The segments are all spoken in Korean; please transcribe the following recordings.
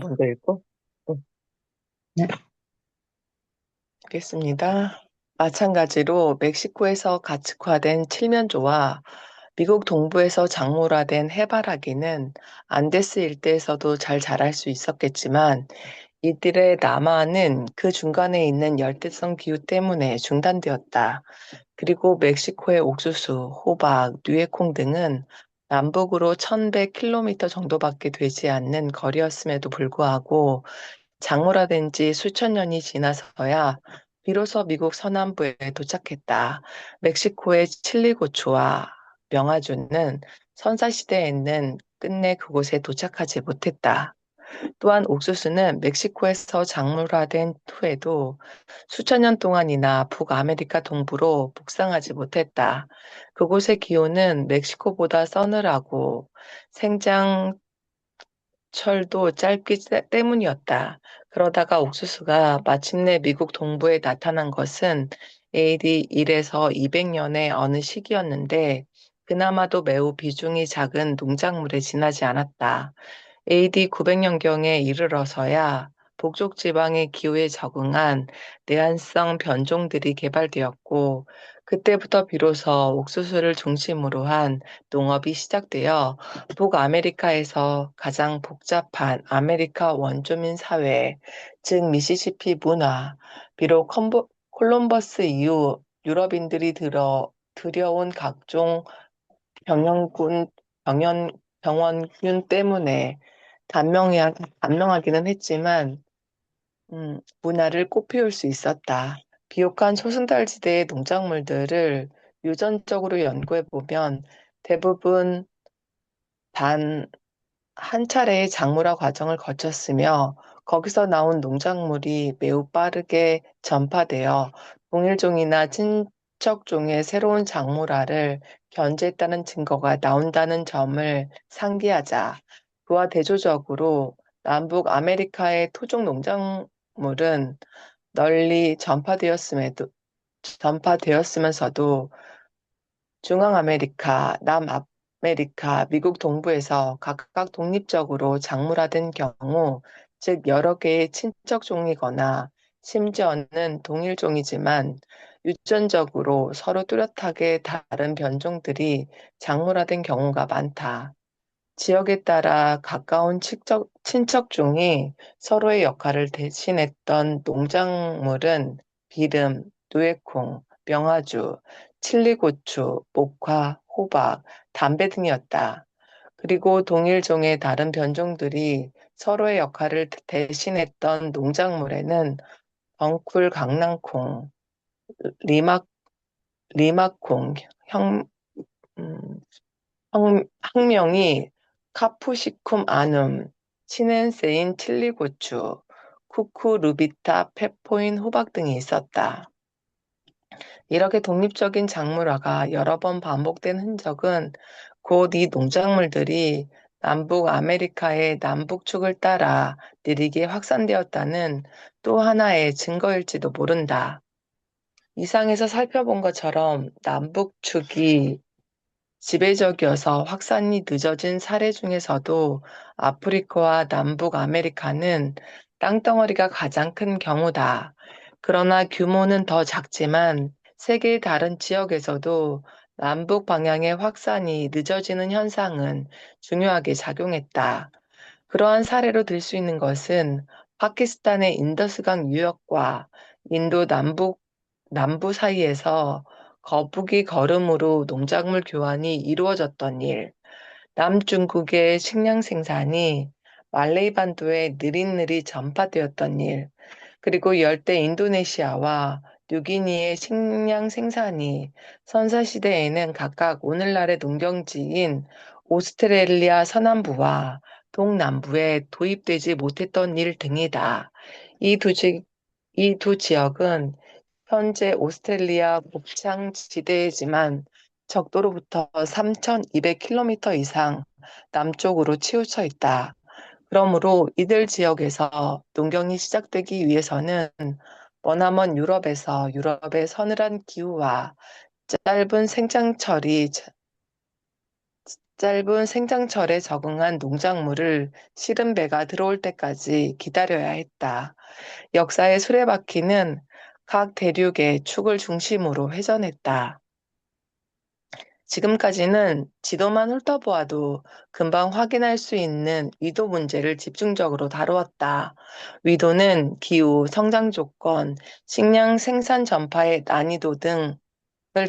먼저 읽고. 네, 네. 알겠습니다. 마찬가지로 멕시코에서 가축화된 칠면조와 미국 동부에서 작물화된 해바라기는 안데스 일대에서도 잘 자랄 수 있었겠지만 이들의 남하는 그 중간에 있는 열대성 기후 때문에 중단되었다. 그리고 멕시코의 옥수수, 호박, 누에콩 등은 남북으로 1100km 정도밖에 되지 않는 거리였음에도 불구하고 장물화된 지 수천 년이 지나서야 비로소 미국 서남부에 도착했다. 멕시코의 칠리 고추와 명아주는 선사시대에는 끝내 그곳에 도착하지 못했다. 또한 옥수수는 멕시코에서 작물화된 후에도 수천 년 동안이나 북아메리카 동부로 북상하지 못했다. 그곳의 기온은 멕시코보다 서늘하고 생장 철도 짧기 때문이었다. 그러다가 옥수수가 마침내 미국 동부에 나타난 것은 AD 1에서 200년의 어느 시기였는데 그나마도 매우 비중이 작은 농작물에 지나지 않았다. AD 900년경에 이르러서야 북쪽 지방의 기후에 적응한 내한성 변종들이 개발되었고, 그때부터 비로소 옥수수를 중심으로 한 농업이 시작되어 북아메리카에서 가장 복잡한 아메리카 원주민 사회, 즉 미시시피 문화, 비록 콜럼버스 이후 유럽인들이 들여온 각종 병영군, 병원균 때문에 단명하기는 했지만, 문화를 꽃피울 수 있었다. 비옥한 소승달지대의 농작물들을 유전적으로 연구해 보면 대부분 단 한 차례의 작물화 과정을 거쳤으며 거기서 나온 농작물이 매우 빠르게 전파되어 동일종이나 친척종의 새로운 작물화를 견제했다는 증거가 나온다는 점을 상기하자. 그와 대조적으로 남북 아메리카의 토종 농작물은 널리 전파되었으면서도 중앙아메리카, 남아메리카, 미국 동부에서 각각 독립적으로 작물화된 경우, 즉 여러 개의 친척 종이거나 심지어는 동일 종이지만 유전적으로 서로 뚜렷하게 다른 변종들이 작물화된 경우가 많다. 지역에 따라 가까운 친척종이 서로의 역할을 대신했던 농작물은 기름, 누에콩, 명아주, 칠리고추, 목화, 호박, 담배 등이었다. 그리고 동일 종의 다른 변종들이 서로의 역할을 대신했던 농작물에는 덩쿨 강낭콩, 리마, 리마콩, 형, 음, 학명이 카푸시쿰 아눔, 시넨세인 칠리고추, 쿠쿠루비타, 페포인 호박 등이 있었다. 이렇게 독립적인 작물화가 여러 번 반복된 흔적은 곧 이 농작물들이 남북 아메리카의 남북축을 따라 느리게 확산되었다는 또 하나의 증거일지도 모른다. 이상에서 살펴본 것처럼 남북축이 지배적이어서 확산이 늦어진 사례 중에서도 아프리카와 남북 아메리카는 땅덩어리가 가장 큰 경우다. 그러나 규모는 더 작지만 세계의 다른 지역에서도 남북 방향의 확산이 늦어지는 현상은 중요하게 작용했다. 그러한 사례로 들 수 있는 것은 파키스탄의 인더스강 유역과 인도 남부 사이에서 거북이 걸음으로 농작물 교환이 이루어졌던 일, 남중국의 식량 생산이 말레이 반도에 느릿느릿 전파되었던 일, 그리고 열대 인도네시아와 뉴기니의 식량 생산이 선사시대에는 각각 오늘날의 농경지인 오스트레일리아 서남부와 동남부에 도입되지 못했던 일 등이다. 이 두, 지, 이 두 지역은 현재 오스트레일리아 곱창 지대이지만 적도로부터 3,200km 이상 남쪽으로 치우쳐 있다. 그러므로 이들 지역에서 농경이 시작되기 위해서는 머나먼 유럽에서 유럽의 서늘한 기후와 짧은 생장철이 짧은 생장철에 적응한 농작물을 실은 배가 들어올 때까지 기다려야 했다. 역사의 수레바퀴는 각 대륙의 축을 중심으로 회전했다. 지금까지는 지도만 훑어보아도 금방 확인할 수 있는 위도 문제를 집중적으로 다루었다. 위도는 기후, 성장 조건, 식량 생산 전파의 난이도 등을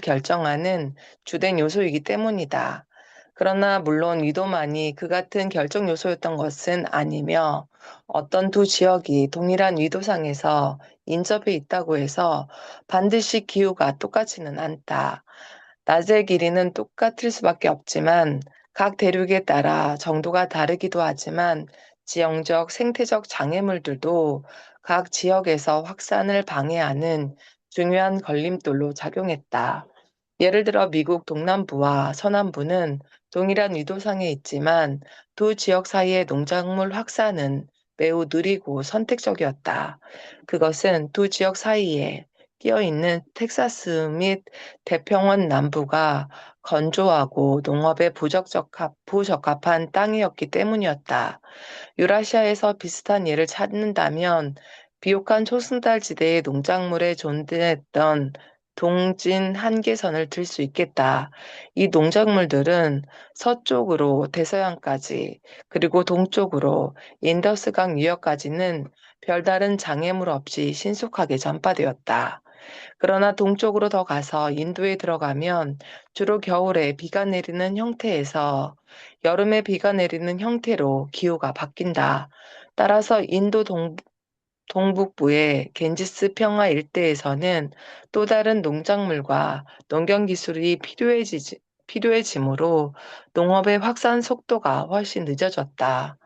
결정하는 주된 요소이기 때문이다. 그러나 물론 위도만이 그 같은 결정 요소였던 것은 아니며 어떤 두 지역이 동일한 위도상에서 인접해 있다고 해서 반드시 기후가 똑같지는 않다. 낮의 길이는 똑같을 수밖에 없지만 각 대륙에 따라 정도가 다르기도 하지만 지형적, 생태적 장애물들도 각 지역에서 확산을 방해하는 중요한 걸림돌로 작용했다. 예를 들어 미국 동남부와 서남부는 동일한 위도상에 있지만 두 지역 사이의 농작물 확산은 매우 느리고 선택적이었다. 그것은 두 지역 사이에 끼어 있는 텍사스 및 태평원 남부가 건조하고 농업에 부적합한 땅이었기 때문이었다. 유라시아에서 비슷한 예를 찾는다면 비옥한 초승달 지대의 농작물에 존재했던 동진 한계선을 들 수 있겠다. 이 농작물들은 서쪽으로 대서양까지 그리고 동쪽으로 인더스강 유역까지는 별다른 장애물 없이 신속하게 전파되었다. 그러나 동쪽으로 더 가서 인도에 들어가면 주로 겨울에 비가 내리는 형태에서 여름에 비가 내리는 형태로 기후가 바뀐다. 따라서 인도 동북부의 겐지스 평화 일대에서는 또 다른 농작물과 농경 기술이 필요해지므로 농업의 확산 속도가 훨씬 늦어졌다.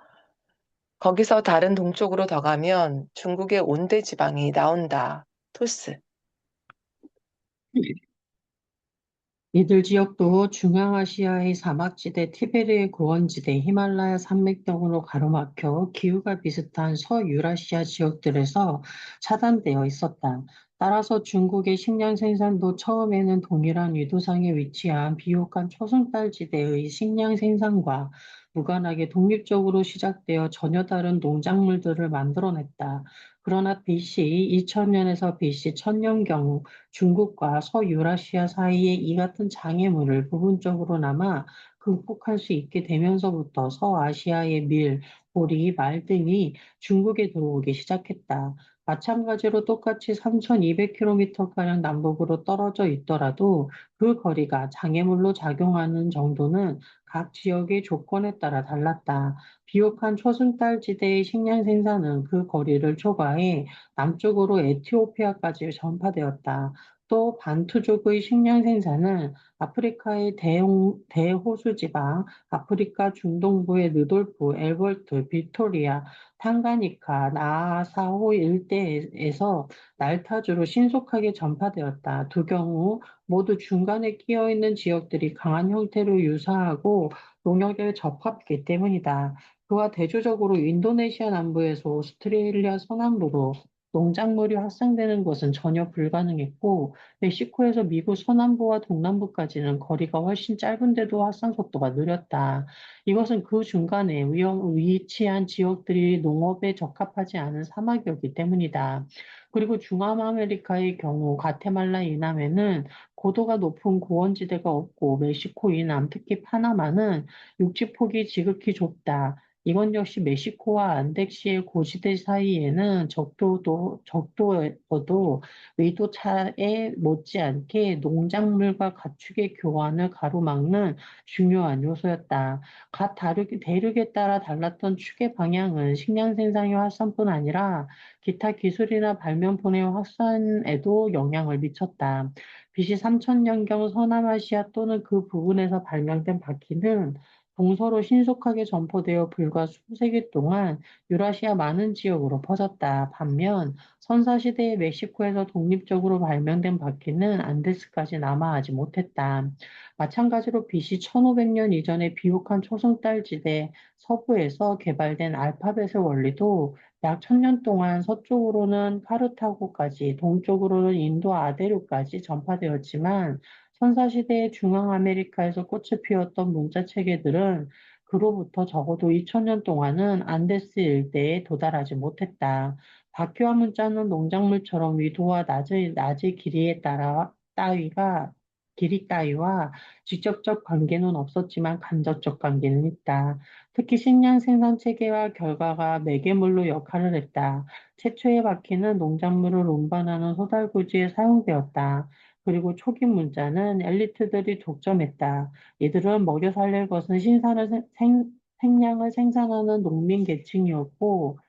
거기서 다른 동쪽으로 더 가면 중국의 온대 지방이 나온다. 토스. 이들 지역도 중앙아시아의 사막지대, 티베르의 고원지대, 히말라야 산맥 등으로 가로막혀 기후가 비슷한 서유라시아 지역들에서 차단되어 있었다. 따라서 중국의 식량 생산도 처음에는 동일한 위도상에 위치한 비옥한 초승달지대의 식량 생산과 무관하게 독립적으로 시작되어 전혀 다른 농작물들을 만들어냈다. 그러나 BC 2000년에서 BC 1000년 경우 중국과 서유라시아 사이에 이 같은 장애물을 부분적으로나마 극복할 수 있게 되면서부터 서아시아의 밀, 보리, 말 등이 중국에 들어오기 시작했다. 마찬가지로 똑같이 3,200km가량 남북으로 떨어져 있더라도 그 거리가 장애물로 작용하는 정도는 각 지역의 조건에 따라 달랐다. 비옥한 초승달 지대의 식량 생산은 그 거리를 초과해 남쪽으로 에티오피아까지 전파되었다. 또 반투족의 식량 생산은 아프리카의 대호수 지방, 아프리카 중동부의 르돌프, 엘버트, 빅토리아, 탕가니카, 나사호 일대에서 날타주로 신속하게 전파되었다. 두 경우 모두 중간에 끼어 있는 지역들이 강한 형태로 유사하고 농역에 접합기 때문이다. 그와 대조적으로 인도네시아 남부에서 오스트레일리아 서남부로 농작물이 확산되는 것은 전혀 불가능했고, 멕시코에서 미국 서남부와 동남부까지는 거리가 훨씬 짧은데도 확산 속도가 느렸다. 이것은 그 중간에 위치한 지역들이 농업에 적합하지 않은 사막이었기 때문이다. 그리고 중남아메리카의 경우 가테말라 이남에는 고도가 높은 고원지대가 없고 멕시코 이남, 특히 파나마는 육지폭이 지극히 좁다. 이건 역시 멕시코와 안덱시의 고지대 사이에는 적도에서도 의도 차에 못지않게 농작물과 가축의 교환을 가로막는 중요한 요소였다. 각 대륙에 따라 달랐던 축의 방향은 식량 생산의 확산뿐 아니라 기타 기술이나 발명품의 확산에도 영향을 미쳤다. BC 3000년경 서남아시아 또는 그 부근에서 발명된 바퀴는 동서로 신속하게 점포되어 불과 수세기 동안 유라시아 많은 지역으로 퍼졌다. 반면 선사시대의 멕시코에서 독립적으로 발명된 바퀴는 안데스까지 남하하지 못했다. 마찬가지로 BC 1500년 이전의 비옥한 초승달지대 서부에서 개발된 알파벳의 원리도 약 1000년 동안 서쪽으로는 카르타고까지, 동쪽으로는 인도 아대류까지 전파되었지만 선사시대의 중앙아메리카에서 꽃을 피웠던 문자 체계들은 그로부터 적어도 2000년 동안은 안데스 일대에 도달하지 못했다. 박교화 문자는 농작물처럼 위도와 낮의 길이에 따라 길이 따위와 직접적 관계는 없었지만 간접적 관계는 있다. 특히 식량 생산 체계와 결과가 매개물로 역할을 했다. 최초의 바퀴는 농작물을 운반하는 소달구지에 사용되었다. 그리고 초기 문자는 엘리트들이 독점했다. 이들은 먹여 살릴 것은 생량을 생산하는 농민 계층이었고,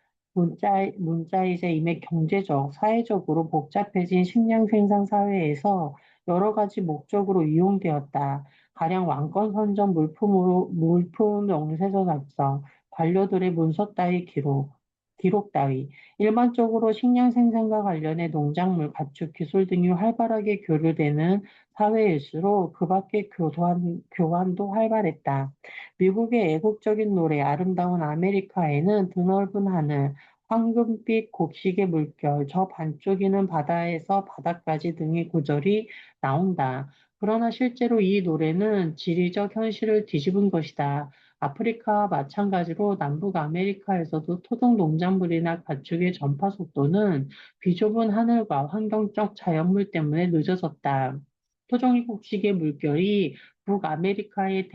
문자이자 이미 경제적, 사회적으로 복잡해진 식량 생산 사회에서 여러 가지 목적으로 이용되었다. 가령 왕권 선전 물품 영세서 작성, 관료들의 문서 따위 기록 따위, 일반적으로 식량 생산과 관련해 농작물, 가축, 기술 등이 활발하게 교류되는 사회일수록 그 밖의 교환도 활발했다. 미국의 애국적인 노래 아름다운 아메리카에는 드넓은 하늘, 황금빛 곡식의 물결, 저 반쪽이는 바다에서 바다까지 등의 구절이 나온다. 그러나 실제로 이 노래는 지리적 현실을 뒤집은 것이다. 아프리카와 마찬가지로 남북 아메리카에서도 토종 농작물이나 가축의 전파 속도는 비좁은 하늘과 환경적 자연물 때문에 늦어졌다. 토종 곡식의 물결이 북아메리카의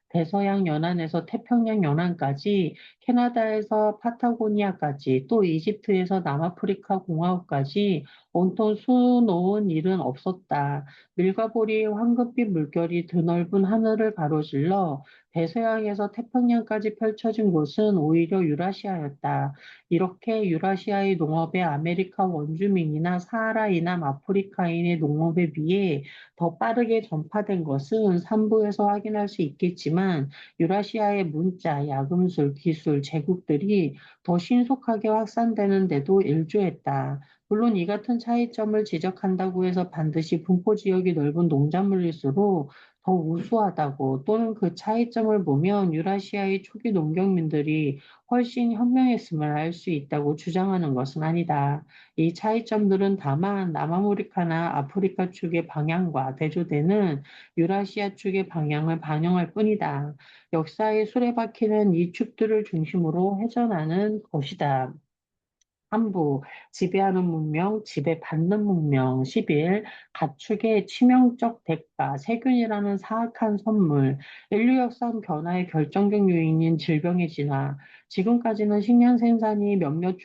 대서양 연안에서 태평양 연안까지, 캐나다에서 파타고니아까지, 또 이집트에서 남아프리카 공화국까지 온통 수놓은 일은 없었다. 밀과 보리의 황금빛 물결이 드넓은 하늘을 가로질러 대서양에서 태평양까지 펼쳐진 곳은 오히려 유라시아였다. 이렇게 유라시아의 농업에 아메리카 원주민이나 사하라 이남 아프리카인의 농업에 비해 더 빠르게 전파된 것은 산부에서 확인할 수 있겠지만 유라시아의 문자, 야금술, 기술, 제국들이 더 신속하게 확산되는데도 일조했다. 물론 이 같은 차이점을 지적한다고 해서 반드시 분포 지역이 넓은 농작물일수록 더 우수하다고, 또는 그 차이점을 보면 유라시아의 초기 농경민들이 훨씬 현명했음을 알 수 있다고 주장하는 것은 아니다. 이 차이점들은 다만 남아메리카나 아프리카 축의 방향과 대조되는 유라시아 축의 방향을 반영할 뿐이다. 역사의 수레바퀴는 이 축들을 중심으로 회전하는 것이다. 한부, 지배하는 문명, 지배받는 문명. 11. 가축의 치명적 대가, 세균이라는 사악한 선물. 인류 역사 변화의 결정적 요인인 질병의 진화. 지금까지는 식량 생산이 몇몇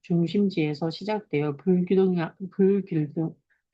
중심지에서 시작되어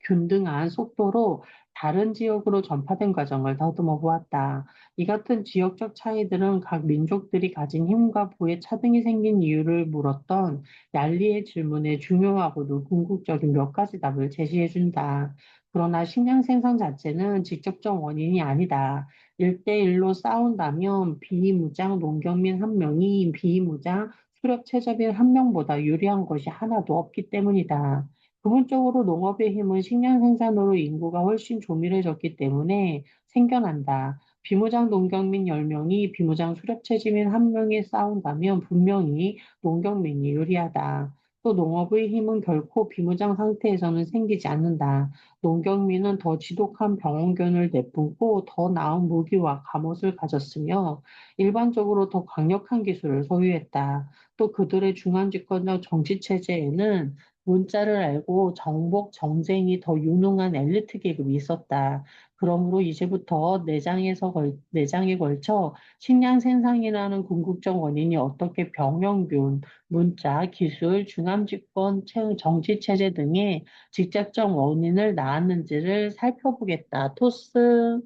균등한 속도로 다른 지역으로 전파된 과정을 더듬어 보았다. 이 같은 지역적 차이들은 각 민족들이 가진 힘과 부의 차등이 생긴 이유를 물었던 얄리의 질문에 중요하고도 궁극적인 몇 가지 답을 제시해 준다. 그러나 식량 생산 자체는 직접적 원인이 아니다. 1대1로 싸운다면 비무장 농경민 한 명이 비무장 수렵 최저빈 한 명보다 유리한 것이 하나도 없기 때문이다. 부분적으로 농업의 힘은 식량 생산으로 인구가 훨씬 조밀해졌기 때문에 생겨난다. 비무장 농경민 10명이 비무장 수렵체지민 한 명이 싸운다면 분명히 농경민이 유리하다. 또 농업의 힘은 결코 비무장 상태에서는 생기지 않는다. 농경민은 더 지독한 병원균을 내뿜고 더 나은 무기와 갑옷을 가졌으며 일반적으로 더 강력한 기술을 소유했다. 또 그들의 중앙집권적 정치체제에는 문자를 알고 정복, 정쟁이 더 유능한 엘리트 계급이 있었다. 그러므로 이제부터 내장에 걸쳐 식량 생산이라는 궁극적 원인이 어떻게 병영균, 문자, 기술, 중앙집권, 정치체제 등의 직접적 원인을 낳았는지를 살펴보겠다. 토스,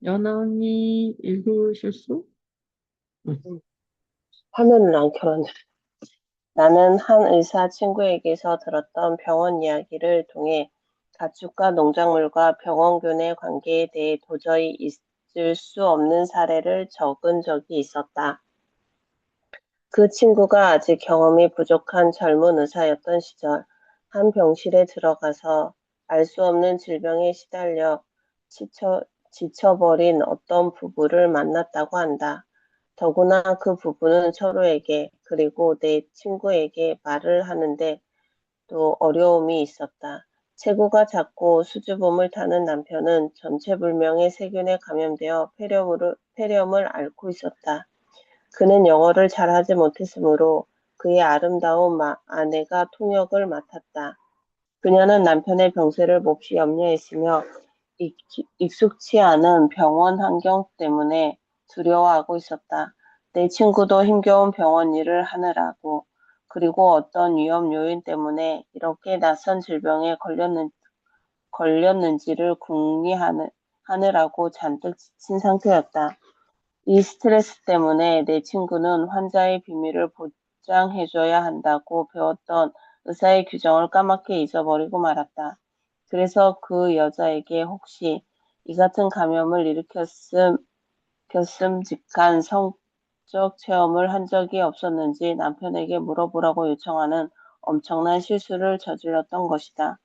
연아 언니 읽으실 수? 응. 음, 화면을 안 켜놨네. 나는 한 의사 친구에게서 들었던 병원 이야기를 통해 가축과 농작물과 병원균의 관계에 대해 도저히 있을 수 없는 사례를 적은 적이 있었다. 그 친구가 아직 경험이 부족한 젊은 의사였던 시절, 한 병실에 들어가서 알 수 없는 질병에 시달려 지쳐, 지쳐버린 어떤 부부를 만났다고 한다. 더구나 그 부부는 서로에게, 그리고 내 친구에게 말을 하는데 또 어려움이 있었다. 체구가 작고 수줍음을 타는 남편은 전체불명의 세균에 감염되어 폐렴을 앓고 있었다. 그는 영어를 잘하지 못했으므로 그의 아름다운 아내가 통역을 맡았다. 그녀는 남편의 병세를 몹시 염려했으며 익숙치 않은 병원 환경 때문에 두려워하고 있었다. 내 친구도 힘겨운 병원 일을 하느라고, 그리고 어떤 위험 요인 때문에 이렇게 낯선 질병에 걸렸는지를 궁리하느라고 잔뜩 지친 상태였다. 이 스트레스 때문에 내 친구는 환자의 비밀을 보장해줘야 한다고 배웠던 의사의 규정을 까맣게 잊어버리고 말았다. 그래서 그 여자에게 혹시 이 같은 감염을 일으켰음직한 성적 체험을 한 적이 없었는지 남편에게 물어보라고 요청하는 엄청난 실수를 저질렀던 것이다.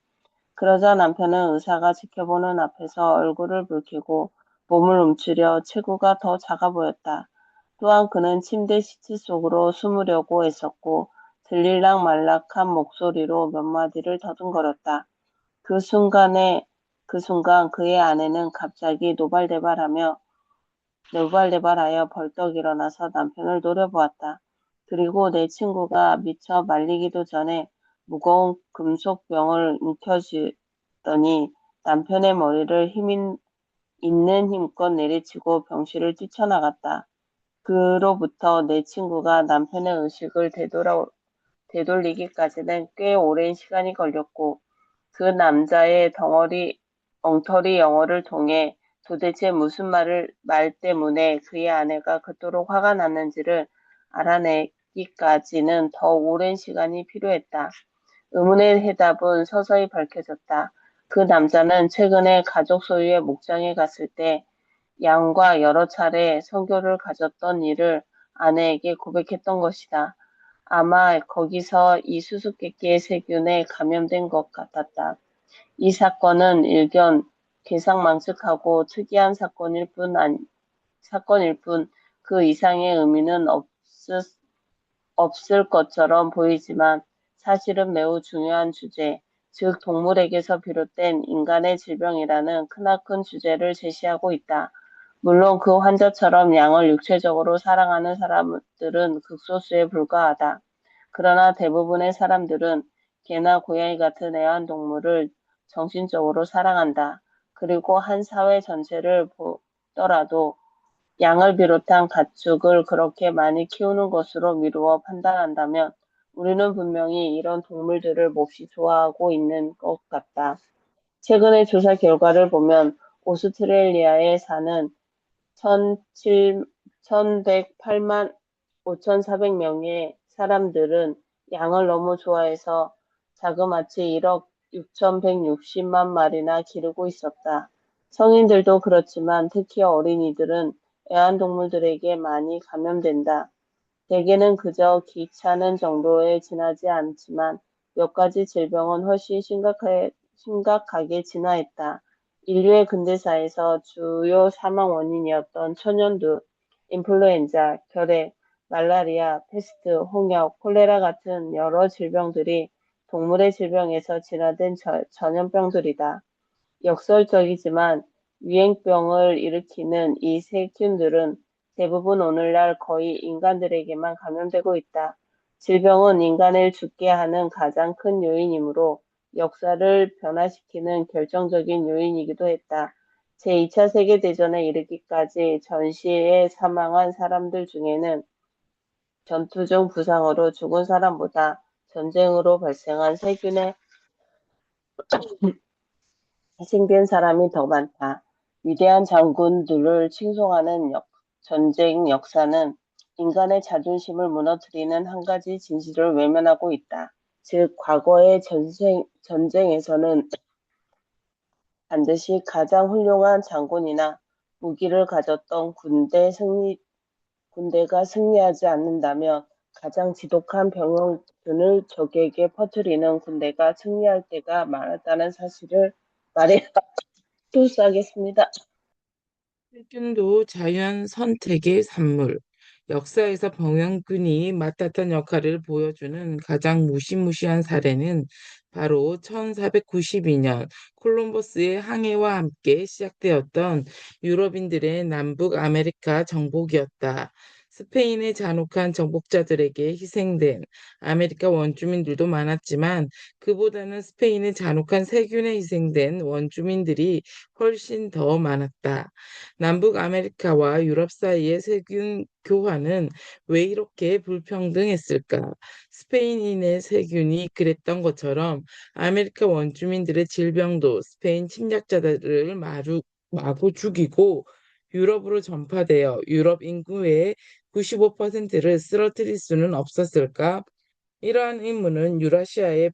그러자 남편은 의사가 지켜보는 앞에서 얼굴을 붉히고 몸을 움츠려 체구가 더 작아 보였다. 또한 그는 침대 시트 속으로 숨으려고 애썼고 들릴락 말락한 목소리로 몇 마디를 더듬거렸다. 그 순간 그의 아내는 갑자기 노발대발하여 벌떡 일어나서 남편을 노려보았다. 그리고 내 친구가 미처 말리기도 전에 무거운 금속병을 움켜쥐더니 남편의 머리를 있는 힘껏 내리치고 병실을 뛰쳐나갔다. 그로부터 내 친구가 남편의 의식을 되돌리기까지는 꽤 오랜 시간이 걸렸고, 그 남자의 엉터리 영어를 통해 도대체 무슨 말 때문에 그의 아내가 그토록 화가 났는지를 알아내기까지는 더 오랜 시간이 필요했다. 의문의 해답은 서서히 밝혀졌다. 그 남자는 최근에 가족 소유의 목장에 갔을 때 양과 여러 차례 선교를 가졌던 일을 아내에게 고백했던 것이다. 아마 거기서 이 수수께끼의 세균에 감염된 것 같았다. 이 사건은 일견 괴상망측하고 특이한 사건일 뿐 그 이상의 의미는 없을 것처럼 보이지만 사실은 매우 중요한 주제, 즉 동물에게서 비롯된 인간의 질병이라는 크나큰 주제를 제시하고 있다. 물론 그 환자처럼 양을 육체적으로 사랑하는 사람들은 극소수에 불과하다. 그러나 대부분의 사람들은 개나 고양이 같은 애완동물을 정신적으로 사랑한다. 그리고 한 사회 전체를 보더라도 양을 비롯한 가축을 그렇게 많이 키우는 것으로 미루어 판단한다면 우리는 분명히 이런 동물들을 몹시 좋아하고 있는 것 같다. 최근의 조사 결과를 보면 오스트레일리아에 사는 1108만 5,400명의 사람들은 양을 너무 좋아해서 자그마치 1억 6,160만 마리나 기르고 있었다. 성인들도 그렇지만 특히 어린이들은 애완동물들에게 많이 감염된다. 대개는 그저 귀찮은 정도에 지나지 않지만 몇 가지 질병은 훨씬 심각하게 진화했다. 인류의 근대사에서 주요 사망 원인이었던 천연두, 인플루엔자, 결핵, 말라리아, 패스트, 홍역, 콜레라 같은 여러 질병들이 동물의 질병에서 진화된 전염병들이다. 역설적이지만 유행병을 일으키는 이 세균들은 대부분 오늘날 거의 인간들에게만 감염되고 있다. 질병은 인간을 죽게 하는 가장 큰 요인이므로 역사를 변화시키는 결정적인 요인이기도 했다. 제2차 세계대전에 이르기까지 전시에 사망한 사람들 중에는 전투 중 부상으로 죽은 사람보다 전쟁으로 발생한 세균에 희생된 사람이 더 많다. 위대한 장군들을 칭송하는 전쟁 역사는 인간의 자존심을 무너뜨리는 한 가지 진실을 외면하고 있다. 즉, 과거의 전쟁에서는 반드시 가장 훌륭한 장군이나 무기를 가졌던 군대가 승리하지 않는다면 가장 지독한 병균을 적에게 퍼뜨리는 군대가 승리할 때가 많았다는 사실을 말해 토스하겠습니다. 세균도 자연 선택의 산물. 역사에서 병원균이 맡았던 역할을 보여주는 가장 무시무시한 사례는 바로 1492년 콜럼버스의 항해와 함께 시작되었던 유럽인들의 남북 아메리카 정복이었다. 스페인의 잔혹한 정복자들에게 희생된 아메리카 원주민들도 많았지만 그보다는 스페인의 잔혹한 세균에 희생된 원주민들이 훨씬 더 많았다. 남북 아메리카와 유럽 사이의 세균 교환은 왜 이렇게 불평등했을까? 스페인인의 세균이 그랬던 것처럼 아메리카 원주민들의 질병도 스페인 침략자들을 마구 죽이고 유럽으로 전파되어 유럽 인구의 95%를 쓰러뜨릴 수는 없었을까? 이러한 의문은 유라시아의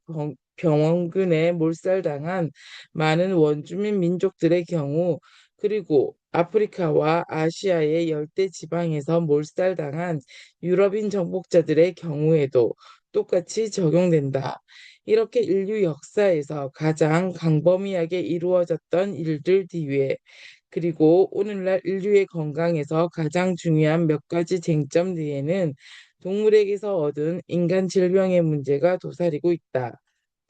병원균에 몰살당한 많은 원주민 민족들의 경우, 그리고 아프리카와 아시아의 열대 지방에서 몰살당한 유럽인 정복자들의 경우에도 똑같이 적용된다. 이렇게 인류 역사에서 가장 광범위하게 이루어졌던 일들 뒤에, 그리고 오늘날 인류의 건강에서 가장 중요한 몇 가지 쟁점 뒤에는 동물에게서 얻은 인간 질병의 문제가 도사리고 있다.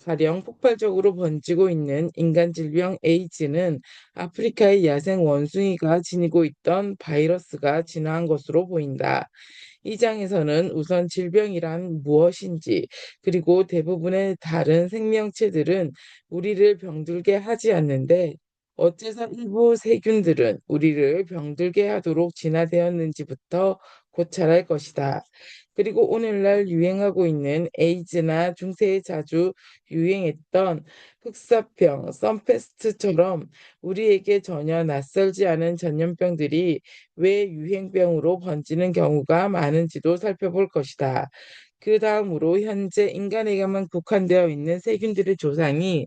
가령 폭발적으로 번지고 있는 인간 질병 에이즈는 아프리카의 야생 원숭이가 지니고 있던 바이러스가 진화한 것으로 보인다. 이 장에서는 우선 질병이란 무엇인지, 그리고 대부분의 다른 생명체들은 우리를 병들게 하지 않는데 어째서 일부 세균들은 우리를 병들게 하도록 진화되었는지부터 고찰할 것이다. 그리고 오늘날 유행하고 있는 에이즈나 중세에 자주 유행했던 흑사병, 썬페스트처럼 우리에게 전혀 낯설지 않은 전염병들이 왜 유행병으로 번지는 경우가 많은지도 살펴볼 것이다. 그 다음으로 현재 인간에게만 국한되어 있는 세균들의 조상이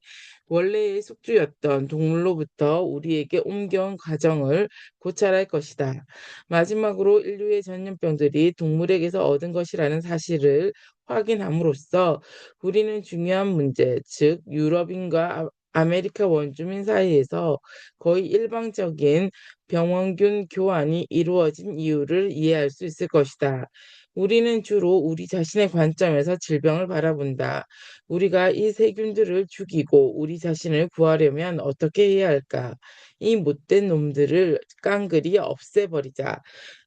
원래의 숙주였던 동물로부터 우리에게 옮겨온 과정을 고찰할 것이다. 마지막으로 인류의 전염병들이 동물에게서 얻은 것이라는 사실을 확인함으로써 우리는 중요한 문제, 즉 유럽인과 아메리카 원주민 사이에서 거의 일방적인 병원균 교환이 이루어진 이유를 이해할 수 있을 것이다. 우리는 주로 우리 자신의 관점에서 질병을 바라본다. 우리가 이 세균들을 죽이고 우리 자신을 구하려면 어떻게 해야 할까? 이 못된 놈들을 깡그리 없애버리자.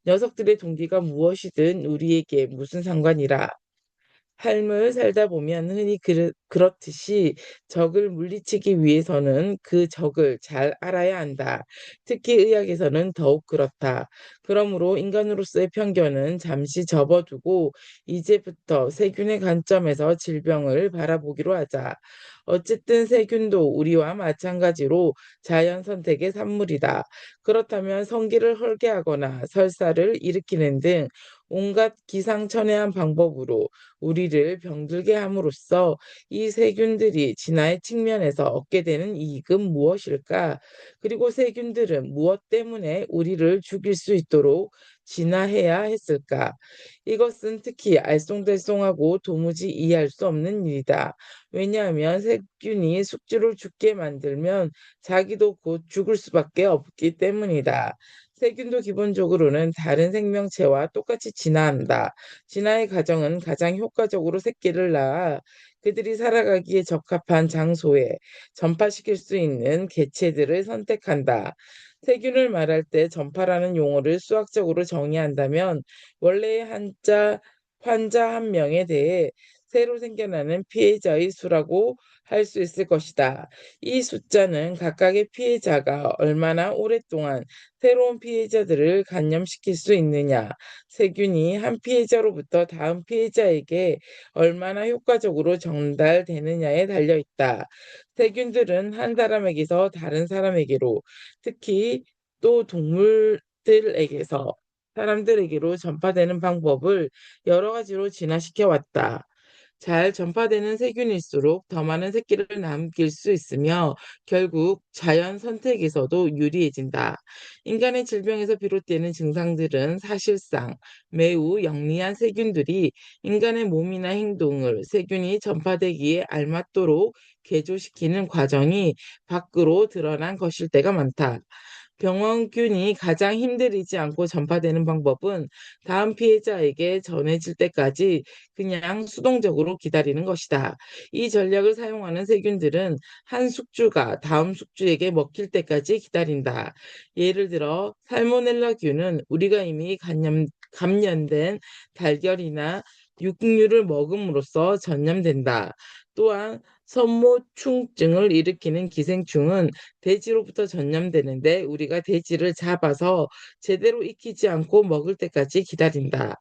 녀석들의 동기가 무엇이든 우리에게 무슨 상관이라. 삶을 살다 보면 흔히 그렇듯이 적을 물리치기 위해서는 그 적을 잘 알아야 한다. 특히 의학에서는 더욱 그렇다. 그러므로 인간으로서의 편견은 잠시 접어두고 이제부터 세균의 관점에서 질병을 바라보기로 하자. 어쨌든 세균도 우리와 마찬가지로 자연 선택의 산물이다. 그렇다면 성기를 헐게 하거나 설사를 일으키는 등 온갖 기상천외한 방법으로 우리를 병들게 함으로써 이 세균들이 진화의 측면에서 얻게 되는 이익은 무엇일까? 그리고 세균들은 무엇 때문에 우리를 죽일 수 있도록 진화해야 했을까? 이것은 특히 알쏭달쏭하고 도무지 이해할 수 없는 일이다. 왜냐하면 세균이 숙주를 죽게 만들면 자기도 곧 죽을 수밖에 없기 때문이다. 세균도 기본적으로는 다른 생명체와 똑같이 진화한다. 진화의 과정은 가장 효과적으로 새끼를 낳아 그들이 살아가기에 적합한 장소에 전파시킬 수 있는 개체들을 선택한다. 세균을 말할 때 전파라는 용어를 수학적으로 정의한다면 원래의 한자 환자 한 명에 대해 새로 생겨나는 피해자의 수라고 할 수 있을 것이다. 이 숫자는 각각의 피해자가 얼마나 오랫동안 새로운 피해자들을 감염시킬 수 있느냐, 세균이 한 피해자로부터 다음 피해자에게 얼마나 효과적으로 전달되느냐에 달려 있다. 세균들은 한 사람에게서 다른 사람에게로, 특히 또 동물들에게서 사람들에게로 전파되는 방법을 여러 가지로 진화시켜 왔다. 잘 전파되는 세균일수록 더 많은 새끼를 남길 수 있으며 결국 자연 선택에서도 유리해진다. 인간의 질병에서 비롯되는 증상들은 사실상 매우 영리한 세균들이 인간의 몸이나 행동을 세균이 전파되기에 알맞도록 개조시키는 과정이 밖으로 드러난 것일 때가 많다. 병원균이 가장 힘들이지 않고 전파되는 방법은 다음 피해자에게 전해질 때까지 그냥 수동적으로 기다리는 것이다. 이 전략을 사용하는 세균들은 한 숙주가 다음 숙주에게 먹힐 때까지 기다린다. 예를 들어 살모넬라균은 우리가 이미 감염된 달걀이나 육류를 먹음으로써 전염된다. 또한 선모충증을 일으키는 기생충은 돼지로부터 전염되는데 우리가 돼지를 잡아서 제대로 익히지 않고 먹을 때까지 기다린다.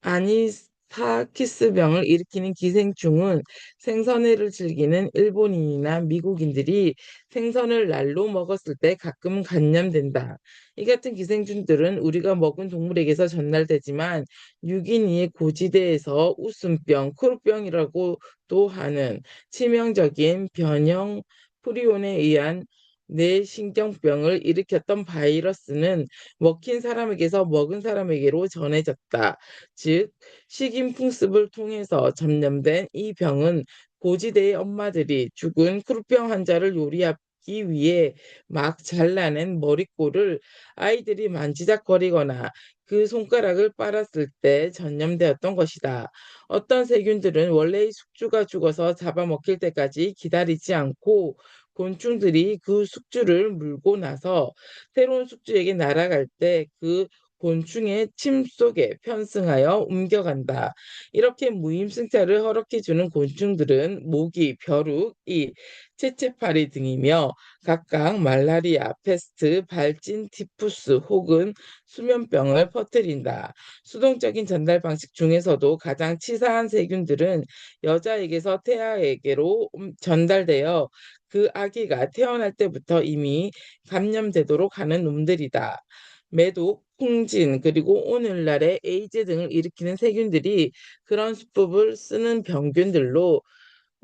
아니스타키스병을 일으키는 기생충은 생선회를 즐기는 일본인이나 미국인들이 생선을 날로 먹었을 때 가끔 감염된다. 이 같은 기생충들은 우리가 먹은 동물에게서 전달되지만 유기니의 고지대에서 웃음병, 코르병이라고도 하는 치명적인 변형 프리온에 의한 뇌신경병을 일으켰던 바이러스는 먹힌 사람에게서 먹은 사람에게로 전해졌다. 즉, 식인풍습을 통해서 전염된 이 병은 고지대의 엄마들이 죽은 크루병 환자를 요리하기 위해 막 잘라낸 머리꼬를 아이들이 만지작거리거나 그 손가락을 빨았을 때 전염되었던 것이다. 어떤 세균들은 원래의 숙주가 죽어서 잡아먹힐 때까지 기다리지 않고 곤충들이 그 숙주를 물고 나서 새로운 숙주에게 날아갈 때 그 곤충의 침 속에 편승하여 옮겨간다. 이렇게 무임승차를 허락해주는 곤충들은 모기, 벼룩, 채채파리 등이며 각각 말라리아, 패스트, 발진, 티푸스 혹은 수면병을 퍼뜨린다. 수동적인 전달 방식 중에서도 가장 치사한 세균들은 여자에게서 태아에게로 전달되어 그 아기가 태어날 때부터 이미 감염되도록 하는 놈들이다. 매독, 풍진, 그리고 오늘날의 에이즈 등을 일으키는 세균들이 그런 수법을 쓰는 병균들로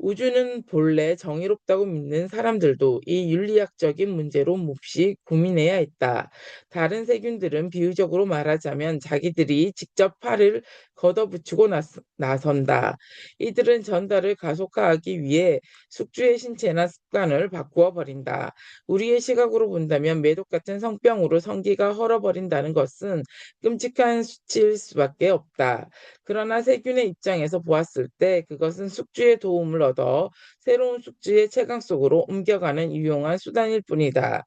우주는 본래 정의롭다고 믿는 사람들도 이 윤리학적인 문제로 몹시 고민해야 했다. 다른 세균들은 비유적으로 말하자면 자기들이 직접 팔을 걷어붙이고 나선다. 이들은 전달을 가속화하기 위해 숙주의 신체나 습관을 바꾸어 버린다. 우리의 시각으로 본다면 매독 같은 성병으로 성기가 헐어버린다는 것은 끔찍한 수치일 수밖에 없다. 그러나 세균의 입장에서 보았을 때 그것은 숙주의 도움을 얻어 새로운 숙주의 체강 속으로 옮겨가는 유용한 수단일 뿐이다.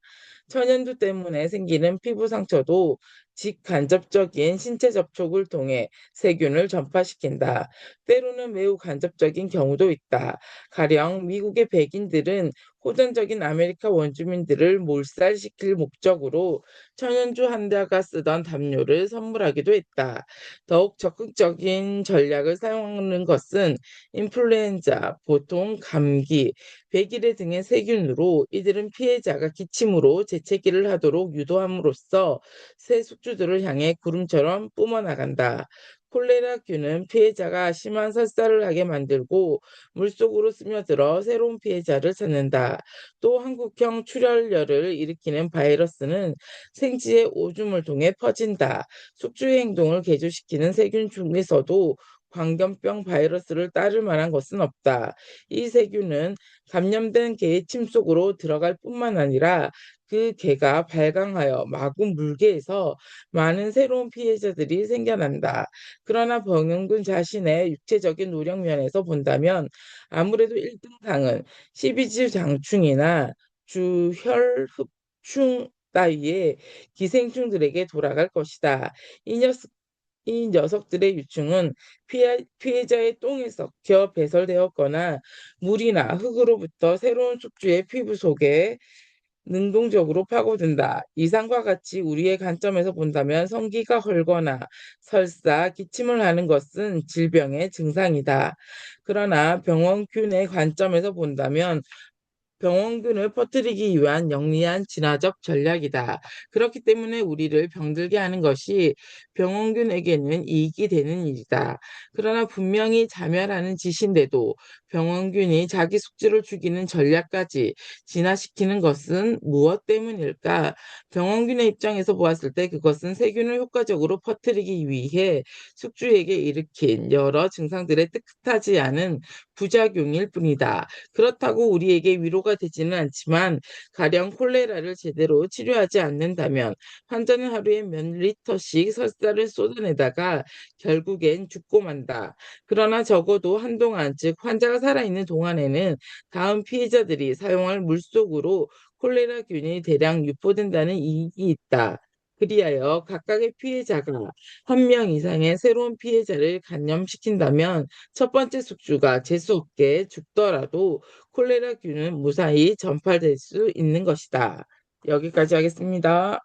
천연두 때문에 생기는 피부 상처도 직간접적인 신체 접촉을 통해 세균을 전파시킨다. 때로는 매우 간접적인 경우도 있다. 가령 미국의 백인들은 호전적인 아메리카 원주민들을 몰살시킬 목적으로 천연주 환자가 쓰던 담요를 선물하기도 했다. 더욱 적극적인 전략을 사용하는 것은 인플루엔자, 보통 감기, 백일해 등의 세균으로 이들은 피해자가 기침으로 재채기를 하도록 유도함으로써 새 숙주들을 향해 구름처럼 뿜어나간다. 콜레라균은 피해자가 심한 설사를 하게 만들고 물속으로 스며들어 새로운 피해자를 찾는다. 또 한국형 출혈열을 일으키는 바이러스는 생지의 오줌을 통해 퍼진다. 숙주의 행동을 개조시키는 세균 중에서도 광견병 바이러스를 따를 만한 것은 없다. 이 세균은 감염된 개의 침 속으로 들어갈 뿐만 아니라 그 개가 발광하여 마구 물게 해서 많은 새로운 피해자들이 생겨난다. 그러나 병용균 자신의 육체적인 노력 면에서 본다면 아무래도 1등상은 12주 장충이나 주혈흡충 따위의 기생충들에게 돌아갈 것이다. 이 녀석 이 녀석들의 유충은 피해자의 똥에 섞여 배설되었거나 물이나 흙으로부터 새로운 숙주의 피부 속에 능동적으로 파고든다. 이상과 같이 우리의 관점에서 본다면 성기가 헐거나 설사, 기침을 하는 것은 질병의 증상이다. 그러나 병원균의 관점에서 본다면 병원균을 퍼뜨리기 위한 영리한 진화적 전략이다. 그렇기 때문에 우리를 병들게 하는 것이 병원균에게는 이익이 되는 일이다. 그러나 분명히 자멸하는 짓인데도 병원균이 자기 숙주를 죽이는 전략까지 진화시키는 것은 무엇 때문일까? 병원균의 입장에서 보았을 때 그것은 세균을 효과적으로 퍼뜨리기 위해 숙주에게 일으킨 여러 증상들의 뜻하지 않은 부작용일 뿐이다. 그렇다고 우리에게 위로가 완료가 되지는 않지만 가령 콜레라를 제대로 치료하지 않는다면 환자는 하루에 몇 리터씩 설사를 쏟아내다가 결국엔 죽고 만다. 그러나 적어도 한동안, 즉 환자가 살아있는 동안에는 다음 피해자들이 사용할 물속으로 콜레라균이 대량 유포된다는 이익이 있다. 그리하여 각각의 피해자가 한 명 이상의 새로운 피해자를 감염시킨다면 첫 번째 숙주가 재수없게 죽더라도 콜레라균은 무사히 전파될 수 있는 것이다. 여기까지 하겠습니다.